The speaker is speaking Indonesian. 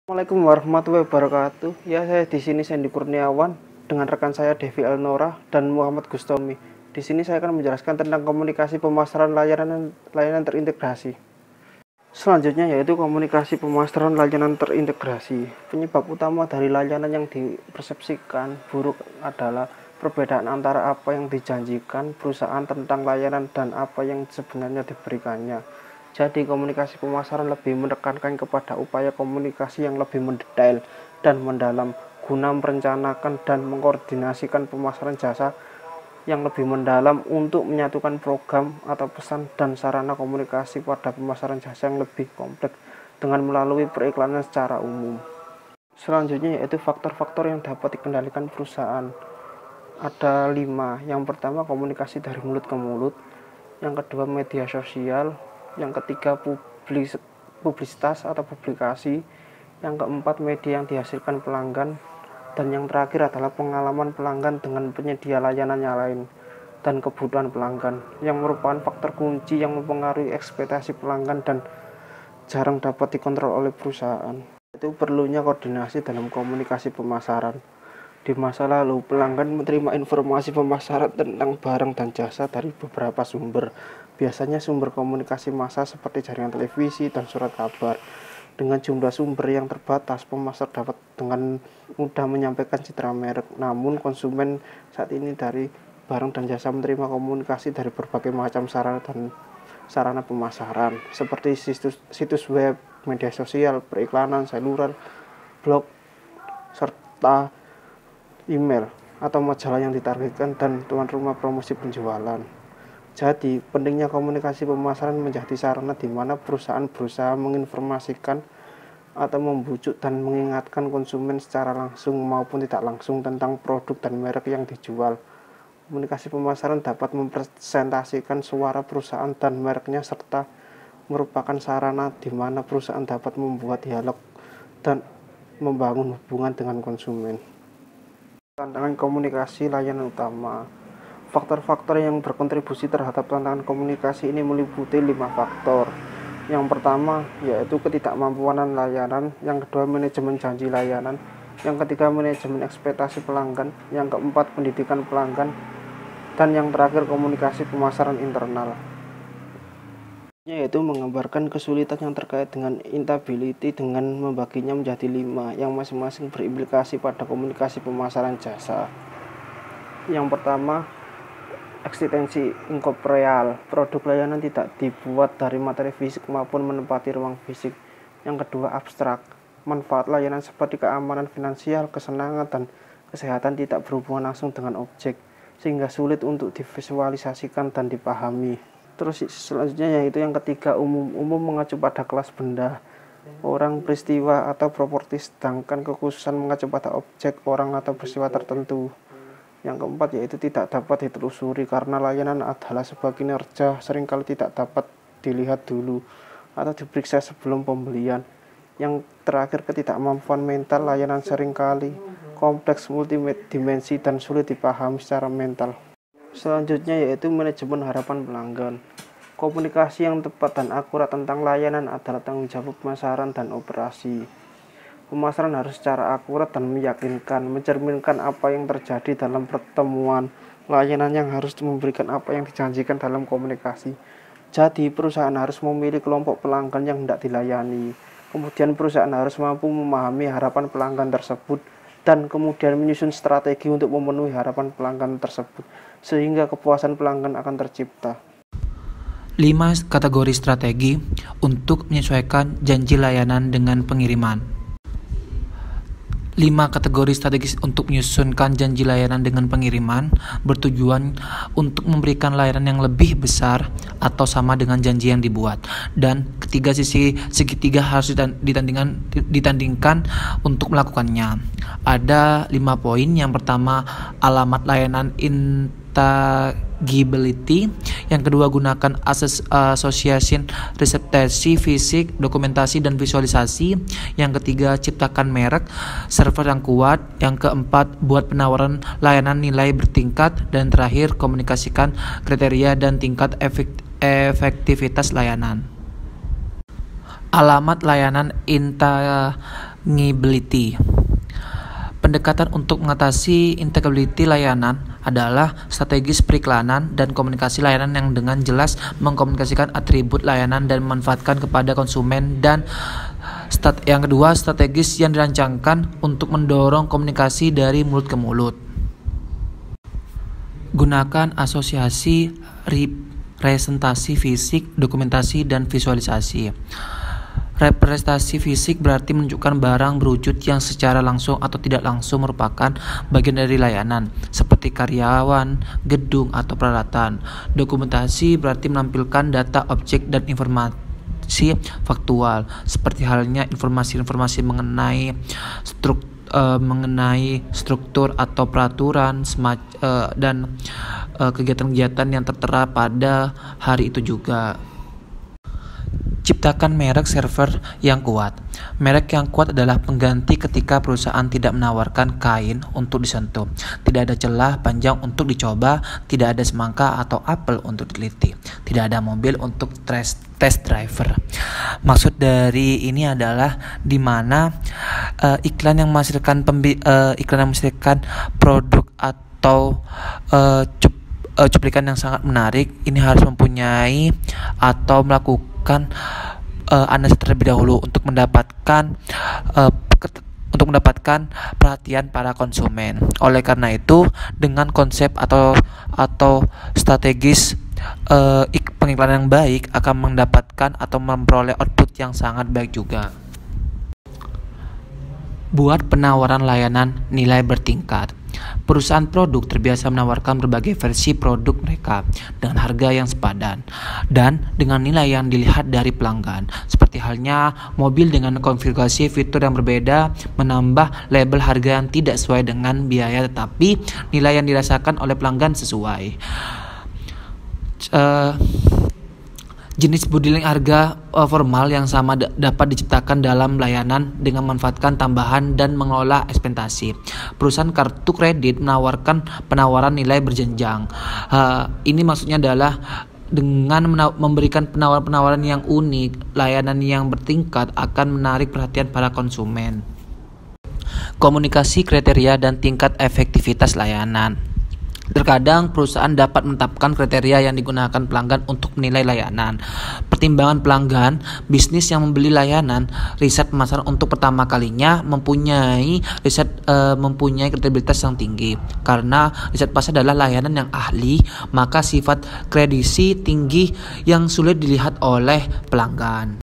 Assalamualaikum warahmatullahi wabarakatuh. Ya, saya di sini Sandy Kurniawan dengan rekan saya Devi Elnora dan Muhammad Gustomi. Di sini saya akan menjelaskan tentang komunikasi pemasaran layanan terintegrasi. Selanjutnya yaitu komunikasi pemasaran layanan terintegrasi. Penyebab utama dari layanan yang dipersepsikan buruk adalah perbedaan antara apa yang dijanjikan perusahaan tentang layanan dan apa yang sebenarnya diberikannya. Jadi komunikasi pemasaran lebih menekankan kepada upaya komunikasi yang lebih mendetail dan mendalam guna merencanakan dan mengkoordinasikan pemasaran jasa yang lebih mendalam untuk menyatukan program atau pesan dan sarana komunikasi pada pemasaran jasa yang lebih kompleks dengan melalui periklanan secara umum. Selanjutnya yaitu faktor-faktor yang dapat dikendalikan perusahaan. Ada 5. Yang pertama komunikasi dari mulut ke mulut, yang kedua media sosial, yang ketiga publisitas atau publikasi, yang keempat media yang dihasilkan pelanggan, dan yang terakhir adalah pengalaman pelanggan dengan penyedia layanan yang lain dan kebutuhan pelanggan, yang merupakan faktor kunci yang mempengaruhi ekspektasi pelanggan dan jarang dapat dikontrol oleh perusahaan. Itu perlunya koordinasi dalam komunikasi pemasaran. Di masa lalu, pelanggan menerima informasi pemasaran tentang barang dan jasa dari beberapa sumber. Biasanya sumber komunikasi massa seperti jaringan televisi dan surat kabar. Dengan jumlah sumber yang terbatas, pemasar dapat dengan mudah menyampaikan citra merek. Namun konsumen saat ini dari barang dan jasa menerima komunikasi dari berbagai macam sarana pemasaran, seperti situs web, media sosial, periklanan, seluler, blog, serta email atau majalah yang ditargetkan dan tuan rumah promosi penjualan. Jadi, pentingnya komunikasi pemasaran menjadi sarana di mana perusahaan berusaha menginformasikan atau membujuk dan mengingatkan konsumen secara langsung maupun tidak langsung tentang produk dan merek yang dijual. Komunikasi pemasaran dapat mempresentasikan suara perusahaan dan mereknya serta merupakan sarana di mana perusahaan dapat membuat dialog dan membangun hubungan dengan konsumen. Tantangan komunikasi layanan utama. Faktor-faktor yang berkontribusi terhadap tantangan komunikasi ini meliputi 5 faktor. Yang pertama yaitu ketidakmampuan layanan, yang kedua manajemen janji layanan, yang ketiga manajemen ekspektasi pelanggan, yang keempat pendidikan pelanggan, dan yang terakhir komunikasi pemasaran internal. Yaitu menggambarkan kesulitan yang terkait dengan intability dengan membaginya menjadi 5 yang masing-masing berimplikasi pada komunikasi pemasaran jasa. Yang pertama, eksistensi inkorporeal. Produk layanan tidak dibuat dari materi fisik maupun menempati ruang fisik. Yang kedua, abstrak. Manfaat layanan seperti keamanan finansial, kesenangan, dan kesehatan tidak berhubungan langsung dengan objek, sehingga sulit untuk divisualisasikan dan dipahami. Terus selanjutnya yaitu yang ketiga, umum mengacu pada kelas benda, orang, peristiwa, atau properti, sedangkan kekhususan mengacu pada objek, orang, atau peristiwa tertentu. Yang keempat yaitu tidak dapat ditelusuri karena layanan adalah sebuah kinerja seringkali tidak dapat dilihat dulu atau diperiksa sebelum pembelian. Yang terakhir, ketidakmampuan mental layanan seringkali kompleks, multidimensi, dan sulit dipahami secara mental. Selanjutnya yaitu manajemen harapan pelanggan. Komunikasi yang tepat dan akurat tentang layanan adalah tanggung jawab pemasaran dan operasi. Pemasaran harus secara akurat dan meyakinkan, mencerminkan apa yang terjadi dalam pertemuan. Layanan yang harus memberikan apa yang dijanjikan dalam komunikasi. Jadi, perusahaan harus memilih kelompok pelanggan yang hendak dilayani. Kemudian perusahaan harus mampu memahami harapan pelanggan tersebut dan kemudian menyusun strategi untuk memenuhi harapan pelanggan tersebut, sehingga kepuasan pelanggan akan tercipta. 5 kategori strategi untuk menyesuaikan janji layanan dengan pengiriman. 5 kategori strategis untuk menyusunkan janji layanan dengan pengiriman bertujuan untuk memberikan layanan yang lebih besar atau sama dengan janji yang dibuat. Dan ketiga sisi segitiga harus ditandingkan untuk melakukannya. Ada 5 poin. Yang pertama, alamat layanan intangibility. Yang kedua, gunakan association, reseptasi fisik, dokumentasi, dan visualisasi. Yang ketiga, ciptakan merek, server yang kuat. Yang keempat, buat penawaran layanan nilai bertingkat. Dan terakhir, komunikasikan kriteria dan tingkat efektivitas layanan. Alamat layanan Integrability. Pendekatan untuk mengatasi integrability layanan adalah strategis periklanan dan komunikasi layanan yang dengan jelas mengkomunikasikan atribut layanan dan memanfaatkan kepada konsumen. Dan yang kedua, strategis yang dirancangkan untuk mendorong komunikasi dari mulut ke mulut. Gunakan asosiasi, representasi fisik, dokumentasi, dan visualisasi. Representasi fisik berarti menunjukkan barang berwujud yang secara langsung atau tidak langsung merupakan bagian dari layanan, seperti karyawan, gedung, atau peralatan. Dokumentasi berarti menampilkan data, objek, dan informasi faktual, seperti halnya informasi-informasi mengenai struktur atau peraturan dan kegiatan-kegiatan yang tertera pada hari itu juga. Ciptakan merek server yang kuat. Merek yang kuat adalah pengganti ketika perusahaan tidak menawarkan kain untuk disentuh, tidak ada celah panjang untuk dicoba, tidak ada semangka atau apel untuk diteliti, tidak ada mobil untuk test driver. Maksud dari ini adalah di mana iklan yang menghasilkan produk atau cuplikan yang sangat menarik ini harus mempunyai atau melakukan analisa terlebih dahulu untuk mendapatkan perhatian para konsumen. Oleh karena itu, dengan konsep atau strategis pengiklanan yang baik akan mendapatkan atau memperoleh output yang sangat baik juga. Buat penawaran layanan nilai bertingkat. Perusahaan produk terbiasa menawarkan berbagai versi produk mereka dengan harga yang sepadan dan dengan nilai yang dilihat dari pelanggan. Seperti halnya mobil dengan konfigurasi fitur yang berbeda, menambah label harga yang tidak sesuai dengan biaya, tetapi nilai yang dirasakan oleh pelanggan sesuai. Jenis bundling harga formal yang sama dapat diciptakan dalam layanan dengan memanfaatkan tambahan dan mengelola ekspektasi. Perusahaan kartu kredit menawarkan penawaran nilai berjenjang. Ini maksudnya adalah dengan memberikan penawaran-penawaran yang unik, layanan yang bertingkat akan menarik perhatian para konsumen. Komunikasi kriteria dan tingkat efektivitas layanan. Terkadang perusahaan dapat menetapkan kriteria yang digunakan pelanggan untuk menilai layanan. Pertimbangan pelanggan, bisnis yang membeli layanan, riset pemasaran untuk pertama kalinya mempunyai kredibilitas yang tinggi. Karena riset pasar adalah layanan yang ahli, maka sifat kredisi tinggi yang sulit dilihat oleh pelanggan.